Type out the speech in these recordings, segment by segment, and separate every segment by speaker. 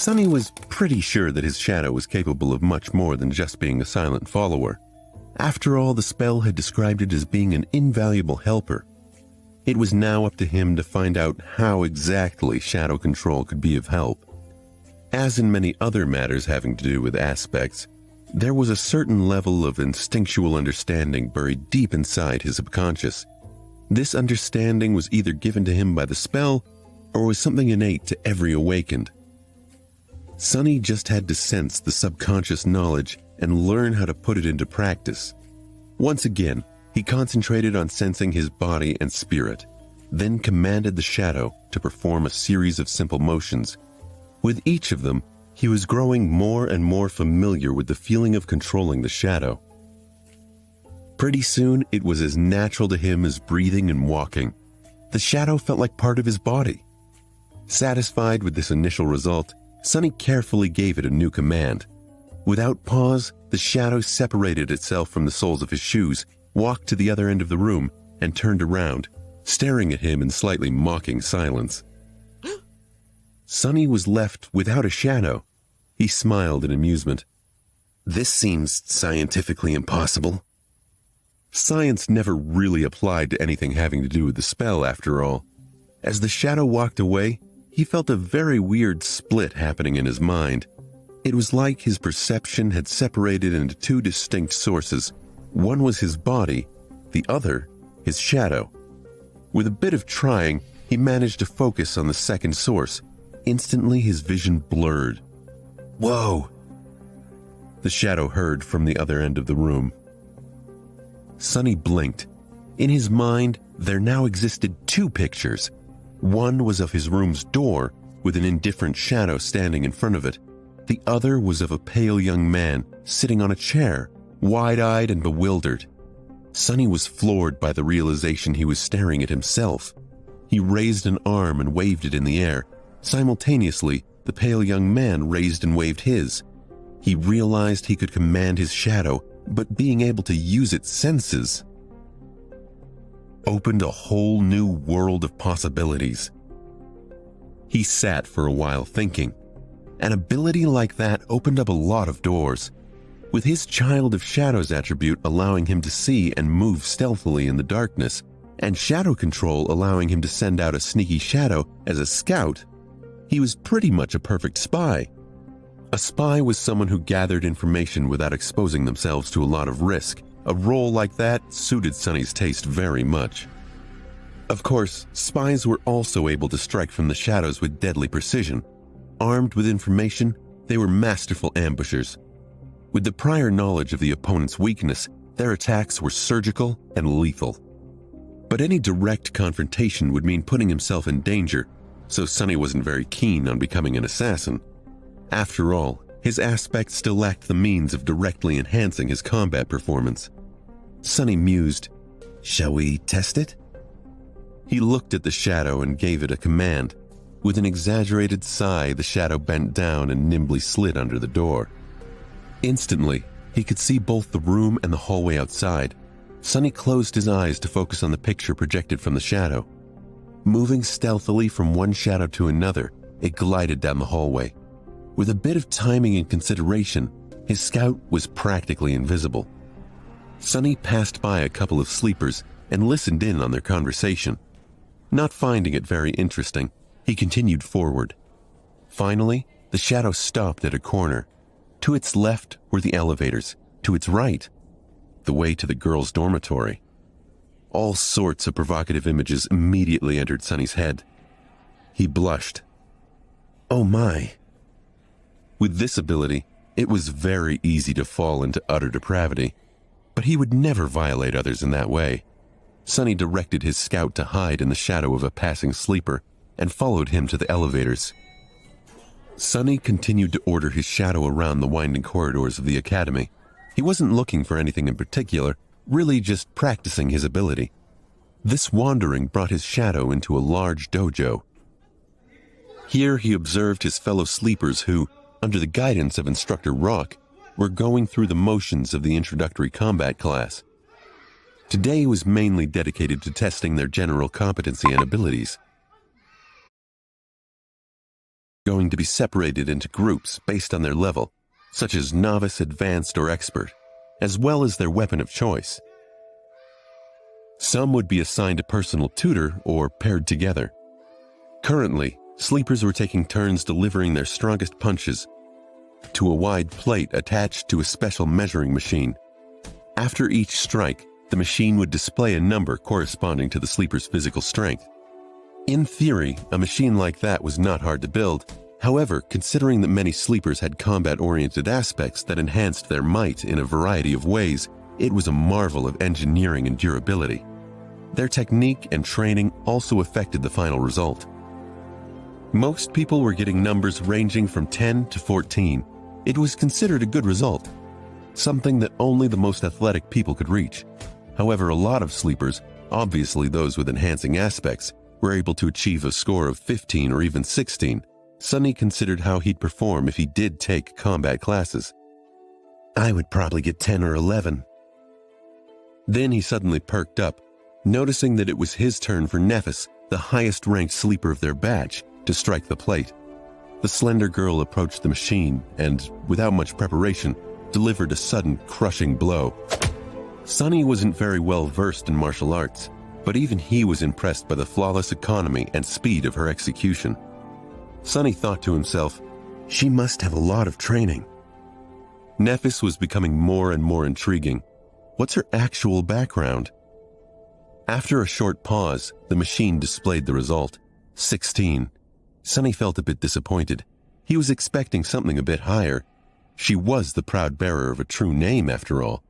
Speaker 1: Sunny was pretty sure that his shadow was capable of much more than just being a silent follower. After all, the spell had described it as being an invaluable helper. It was now up to him to find out how exactly shadow control could be of help. As in many other matters having to do with aspects, there was a certain level of instinctual understanding buried deep inside his subconscious. This understanding was either given to him by the spell or was something innate to every awakened. Sunny just had to sense the subconscious knowledge and learn how to put it into practice. Once again, he concentrated on sensing his body and spirit, then commanded the shadow to perform a series of simple motions. With each of them, he was growing more and more familiar with the feeling of controlling the shadow. Pretty soon, it was as natural to him as breathing and walking. The shadow felt like part of his body. Satisfied with this initial result, Sunny carefully gave it a new command. Without pause, the shadow separated itself from the soles of his shoes, walked to the other end of the room, and turned around, staring at him in slightly mocking silence. Sunny was left without a shadow. He smiled in amusement. This seems scientifically impossible. Science never really applied to anything having to do with the spell, after all. As the shadow walked away, he felt a very weird split happening in his mind. It was like his perception had separated into two distinct sources. One was his body, the other, his shadow. With a bit of trying, he managed to focus on the second source. Instantly, his vision blurred. "Whoa!" the shadow heard from the other end of the room. Sunny blinked. In his mind, there now existed two pictures. One was of his room's door, with an indifferent shadow standing in front of it. The other was of a pale young man sitting on a chair, wide-eyed and bewildered. Sunny was floored by the realization he was staring at himself. He raised an arm and waved it in the air. Simultaneously, the pale young man raised and waved his. He realized he could command his shadow, but being able to use its senses opened a whole new world of possibilities. He sat for a while thinking. An ability like that opened up a lot of doors. With his Child of Shadows attribute allowing him to see and move stealthily in the darkness, and shadow control allowing him to send out a sneaky shadow as a scout, he was pretty much a perfect spy. A spy was someone who gathered information without exposing themselves to a lot of risk. A role like that suited Sunny's taste very much. Of course, spies were also able to strike from the shadows with deadly precision. Armed with information, they were masterful ambushers. With the prior knowledge of the opponent's weakness, their attacks were surgical and lethal. But any direct confrontation would mean putting himself in danger, so Sunny wasn't very keen on becoming an assassin. After all, his aspect still lacked the means of directly enhancing his combat performance. Sunny mused, "Shall we test it?" He looked at the shadow and gave it a command. With an exaggerated sigh, the shadow bent down and nimbly slid under the door. Instantly, he could see both the room and the hallway outside. Sunny closed his eyes to focus on the picture projected from the shadow. Moving stealthily from one shadow to another, it glided down the hallway. With a bit of timing and consideration, his scout was practically invisible. Sunny passed by a couple of sleepers and listened in on their conversation. Not finding it very interesting, he continued forward. Finally, the shadow stopped at a corner. To its left were the elevators, to its right, the way to the girls' dormitory. All sorts of provocative images immediately entered Sunny's head. He blushed. Oh my. With this ability, it was very easy to fall into utter depravity, but he would never violate others in that way. Sunny directed his scout to hide in the shadow of a passing sleeper and followed him to the elevators. Sunny continued to order his shadow around the winding corridors of the academy. He wasn't looking for anything in particular, really just practicing his ability. This wandering brought his shadow into a large dojo. Here he observed his fellow sleepers who, under the guidance of Instructor Rock, were going through the motions of the introductory combat class. Today was mainly dedicated to testing their general competency and abilities. going to be separated into groups based on their level, such as novice, advanced, or expert, as well as their weapon of choice. Some would be assigned a personal tutor or paired together. Currently, sleepers were taking turns delivering their strongest punches to a wide plate attached to a special measuring machine. After each strike, the machine would display a number corresponding to the sleeper's physical strength. In theory, a machine like that was not hard to build. However, considering that many sleepers had combat-oriented aspects that enhanced their might in a variety of ways, it was a marvel of engineering and durability. Their technique and training also affected the final result. Most people were getting numbers ranging from 10 to 14. It was considered a good result, something that only the most athletic people could reach. However, a lot of sleepers, obviously those with enhancing aspects, were able to achieve a score of 15 or even 16. Sonny considered how he'd perform if he did take combat classes. I would probably get 10 or 11. Then he suddenly perked up, noticing that it was his turn for Nephis, the highest-ranked sleeper of their batch, to strike the plate. The slender girl approached the machine and, without much preparation, delivered a sudden, crushing blow. Sonny wasn't very well versed in martial arts, but even he was impressed by the flawless economy and speed of her execution. Sonny thought to himself, she must have a lot of training. Nephis was becoming more and more intriguing. What's her actual background? After a short pause, the machine displayed the result, 16. Sonny felt a bit disappointed. He was expecting something a bit higher. She was the proud bearer of a true name, after all.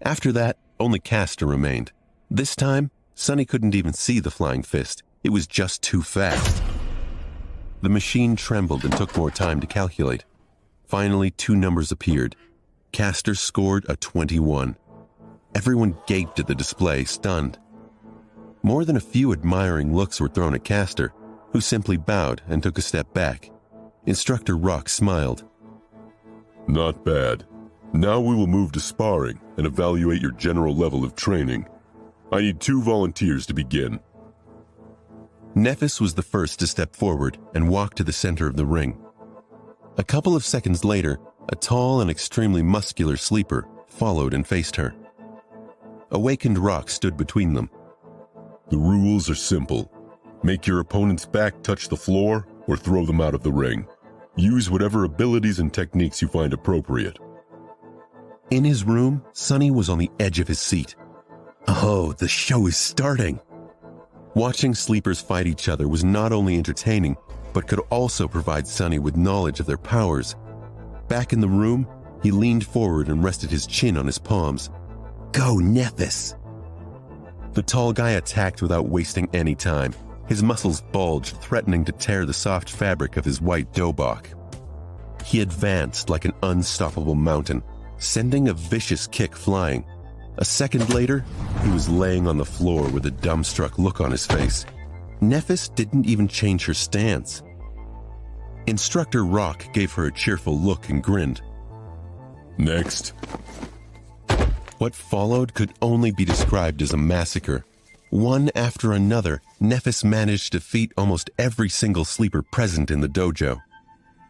Speaker 1: After that, only Castor remained. This time, Sonny couldn't even see the flying fist. It was just too fast. The machine trembled and took more time to calculate. Finally, two numbers appeared. Castor scored a 21. Everyone gaped at the display, stunned. More than a few admiring looks were thrown at Castor, who simply bowed and took a step back. Instructor Rock smiled.
Speaker 2: Not bad. Now we will move to sparring and evaluate your general level of training. I need 2 volunteers to begin.
Speaker 1: Nephis was the first to step forward and walk to the center of the ring. A couple of seconds later, a tall and extremely muscular sleeper followed and faced her. Awakened Rock stood between them.
Speaker 2: The rules are simple. Make your opponent's back touch the floor or throw them out of the ring. Use whatever abilities and techniques you find appropriate.
Speaker 1: In his room, Sonny was on the edge of his seat. Oh, the show is starting! Watching sleepers fight each other was not only entertaining, but could also provide Sonny with knowledge of their powers. Back in the room, he leaned forward and rested his chin on his palms. Go, Nephis! The tall guy attacked without wasting any time. His muscles bulged, threatening to tear the soft fabric of his white dobok. He advanced like an unstoppable mountain, sending a vicious kick flying. A second later, he was laying on the floor with a dumbstruck look on his face. Nephis didn't even change her stance. Instructor Rock gave her a cheerful look and grinned.
Speaker 2: Next.
Speaker 1: What followed could only be described as a massacre. One after another, Nephis managed to defeat almost every single sleeper present in the dojo.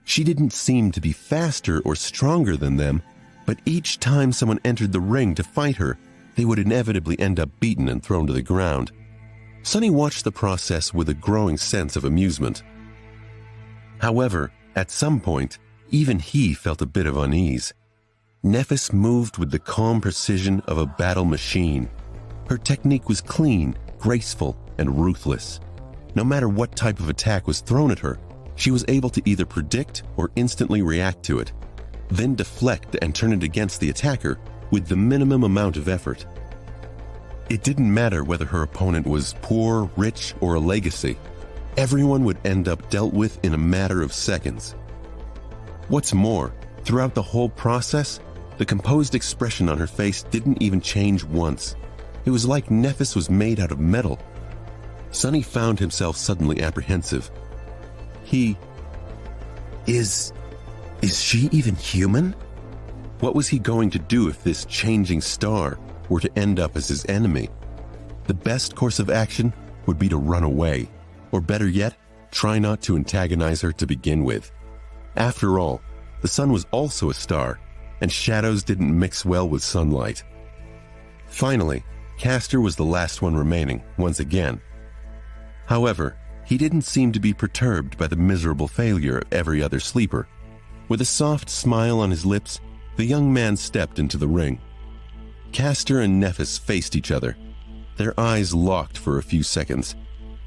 Speaker 1: She didn't seem to be faster or stronger than them, but each time someone entered the ring to fight her, they would inevitably end up beaten and thrown to the ground. Sonny watched the process with a growing sense of amusement. However, at some point, even he felt a bit of unease. Nephis moved with the calm precision of a battle machine. Her technique was clean, graceful, and ruthless. No matter what type of attack was thrown at her, she was able to either predict or instantly react to it, then deflect and turn it against the attacker with the minimum amount of effort. It didn't matter whether her opponent was poor, rich, or a legacy. Everyone would end up dealt with in a matter of seconds. What's more, throughout the whole process, the composed expression on her face didn't even change once. It was like Nephis was made out of metal. Sonny found himself suddenly apprehensive. Is she even human? What was he going to do if this changing star were to end up as his enemy? The best course of action would be to run away, or better yet, try not to antagonize her to begin with. After all, the sun was also a star, and shadows didn't mix well with sunlight. Finally, Castor was the last one remaining, once again. However, he didn't seem to be perturbed by the miserable failure of every other sleeper. With a soft smile on his lips, the young man stepped into the ring. Castor and Nephis faced each other. Their eyes locked for a few seconds,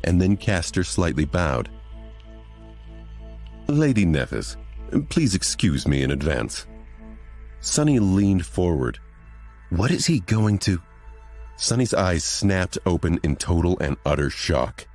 Speaker 1: and then Castor slightly bowed. "Lady Nephis, please excuse me in advance." Sunny leaned forward. What is he going to? Sunny's eyes snapped open in total and utter shock.